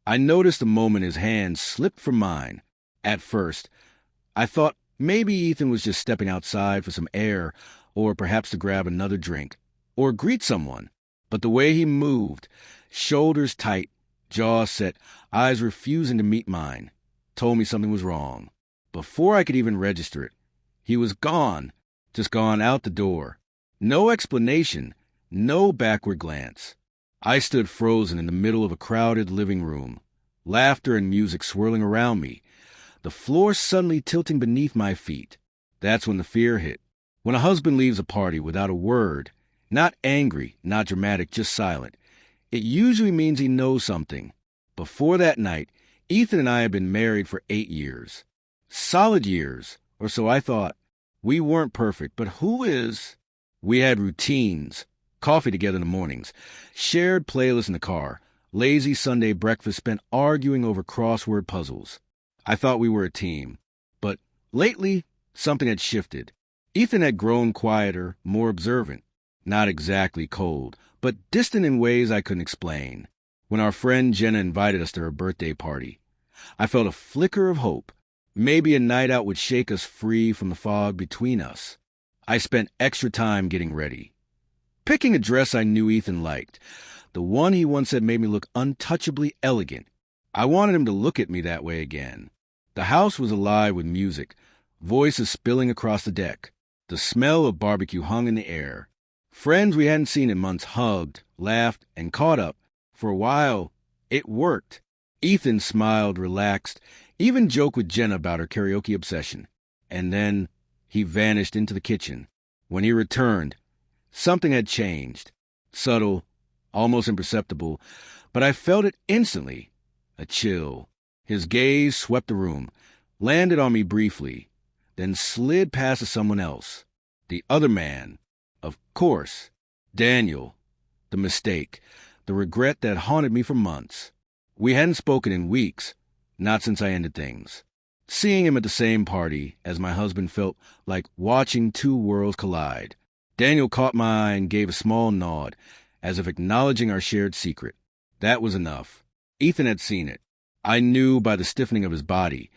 I noticed the moment his hand slipped from mine. At first, I thought maybe Ethan was just stepping outside for some air, or perhaps to grab another drink, or greet someone. But the way he moved, shoulders tight, jaw set, eyes refusing to meet mine, told me something was wrong. Before I could even register it, he was gone, just gone out the door. No explanation, no backward glance. I stood frozen in the middle of a crowded living room, laughter and music swirling around me, the floor suddenly tilting beneath my feet. That's when the fear hit. When a husband leaves a party without a word, not angry, not dramatic, just silent, it usually means he knows something. Before that night, Ethan and I had been married for 8 years. Solid years, or so I thought. We weren't perfect, but who is? We had routines, coffee together in the mornings, shared playlists in the car, lazy Sunday breakfast spent arguing over crossword puzzles. I thought we were a team. But lately, something had shifted. Ethan had grown quieter, more observant. Not exactly cold, but distant in ways I couldn't explain. When our friend Jenna invited us to her birthday party, I felt a flicker of hope. Maybe a night out would shake us free from the fog between us. I spent extra time getting ready, picking a dress I knew Ethan liked, the one he once said made me look untouchably elegant. I wanted him to look at me that way again. The house was alive with music, voices spilling across the deck. The smell of barbecue hung in the air. Friends we hadn't seen in months hugged, laughed, and caught up. For a while, it worked. Ethan smiled, relaxed, even joked with Jenna about her karaoke obsession. And then he vanished into the kitchen. When he returned, something had changed. Subtle, almost imperceptible, but I felt it instantly. A chill. His gaze swept the room, landed on me briefly, then slid past to someone else. The other man. Of course. Daniel. The mistake. The regret that haunted me for months. We hadn't spoken in weeks, not since I ended things. Seeing him at the same party as my husband felt like watching two worlds collide. Daniel caught my eye and gave a small nod, as if acknowledging our shared secret. That was enough. Ethan had seen it. I knew by the stiffening of his body,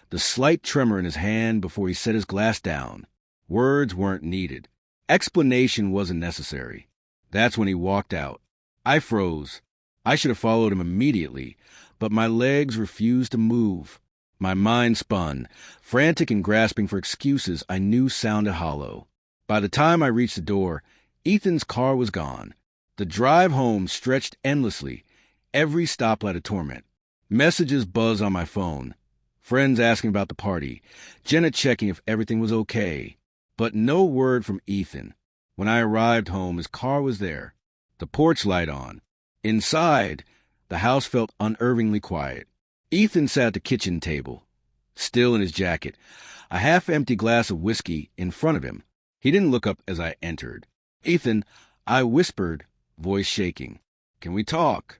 the slight tremor in his hand before he set his glass down. Words weren't needed. Explanation wasn't necessary. That's when he walked out. I froze. I should have followed him immediately, but my legs refused to move. My mind spun, frantic and grasping for excuses I knew sounded hollow. By the time I reached the door, Ethan's car was gone. The drive home stretched endlessly, every stoplight a torment. Messages buzzed on my phone. Friends asking about the party, Jenna checking if everything was okay. But no word from Ethan. When I arrived home, his car was there, the porch light on. Inside, the house felt unervingly quiet. Ethan sat at the kitchen table, still in his jacket, a half-empty glass of whiskey in front of him. He didn't look up as I entered. "Ethan," I whispered, voice shaking. "Can we talk?"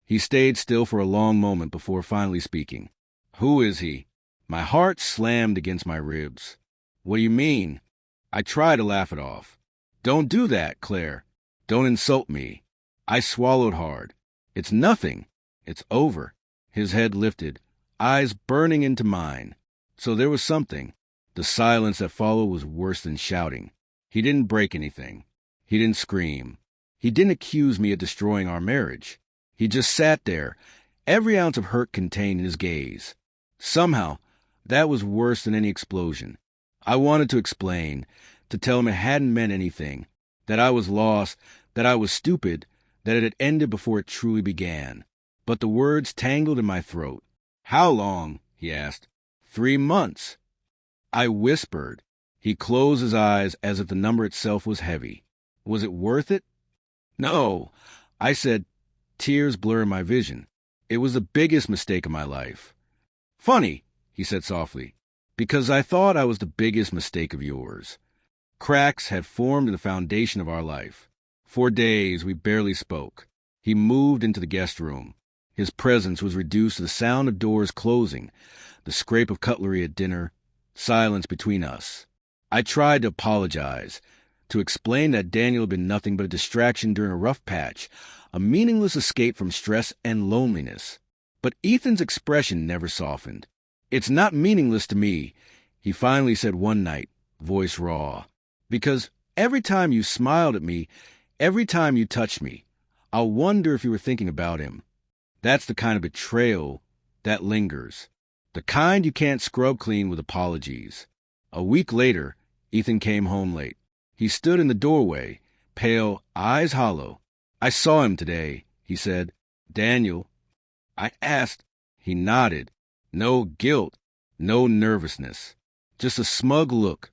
He stayed still for a long moment before finally speaking. "Who is he?" My heart slammed against my ribs. "What do you mean?" I tried to laugh it off. "Don't do that, Claire. Don't insult me." I swallowed hard. "It's nothing. It's over." His head lifted, eyes burning into mine. So there was something. The silence that followed was worse than shouting. He didn't break anything. He didn't scream. He didn't accuse me of destroying our marriage. He just sat there, every ounce of hurt contained in his gaze. Somehow, that was worse than any explosion. I wanted to explain, to tell him it hadn't meant anything, that I was lost, that I was stupid, that it had ended before it truly began. But the words tangled in my throat. "How long?" he asked. 3 months. I whispered. He closed his eyes as if the number itself was heavy. Was it worth it? No. I said, tears blurring my vision. It was the biggest mistake of my life. "Funny," he said softly, "because I thought I was the biggest mistake of yours." Cracks had formed in the foundation of our life. For days we barely spoke. He moved into the guest room. His presence was reduced to the sound of doors closing, the scrape of cutlery at dinner, silence between us. I tried to apologize, to explain that Daniel had been nothing but a distraction during a rough patch, a meaningless escape from stress and loneliness. But Ethan's expression never softened. "It's not meaningless to me," he finally said one night, voice raw. "Because every time you smiled at me, every time you touched me, I'll wonder if you were thinking about him. That's the kind of betrayal that lingers. The kind you can't scrub clean with apologies." A week later, Ethan came home late. He stood in the doorway, pale, eyes hollow. "I saw him today," he said. "Daniel." I asked. He nodded. No guilt, no nervousness. Just a smug look,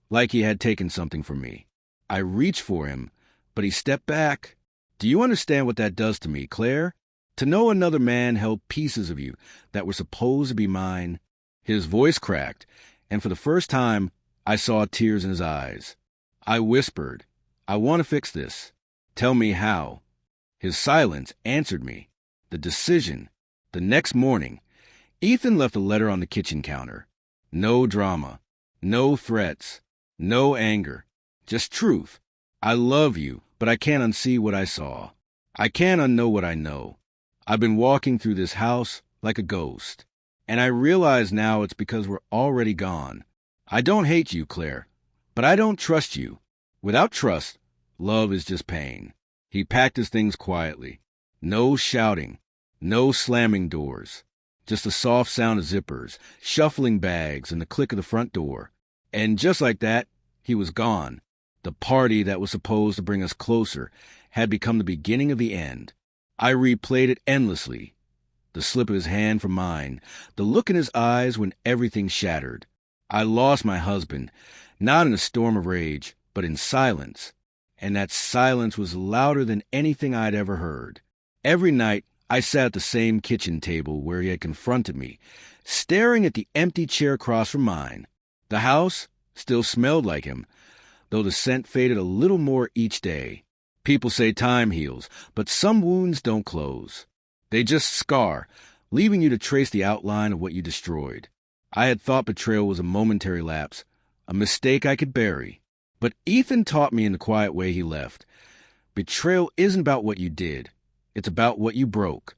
like he had taken something from me. I reached for him, but he stepped back. "Do you understand what that does to me, Claire? To know another man held pieces of you that were supposed to be mine." His voice cracked, and for the first time, I saw tears in his eyes. I whispered, "I want to fix this. Tell me how." His silence answered me. The decision. The next morning, Ethan left a letter on the kitchen counter. No drama, no threats, no anger, just truth. "I love you, but I can't unsee what I saw. I can't unknow what I know. I've been walking through this house like a ghost, and I realize now it's because we're already gone. I don't hate you, Claire, but I don't trust you. Without trust, love is just pain." He packed his things quietly. No shouting, no slamming doors. Just the soft sound of zippers, shuffling bags, and the click of the front door. And just like that, he was gone. The party that was supposed to bring us closer had become the beginning of the end. I replayed it endlessly. The slip of his hand from mine, the look in his eyes when everything shattered. I lost my husband, not in a storm of rage, but in silence. And that silence was louder than anything I'd ever heard. Every night, I sat at the same kitchen table where he had confronted me, staring at the empty chair across from mine. The house still smelled like him, though the scent faded a little more each day. People say time heals, but some wounds don't close. They just scar, leaving you to trace the outline of what you destroyed. I had thought betrayal was a momentary lapse, a mistake I could bury. But Ethan taught me in the quiet way he left. Betrayal isn't about what you did. It's about what you broke.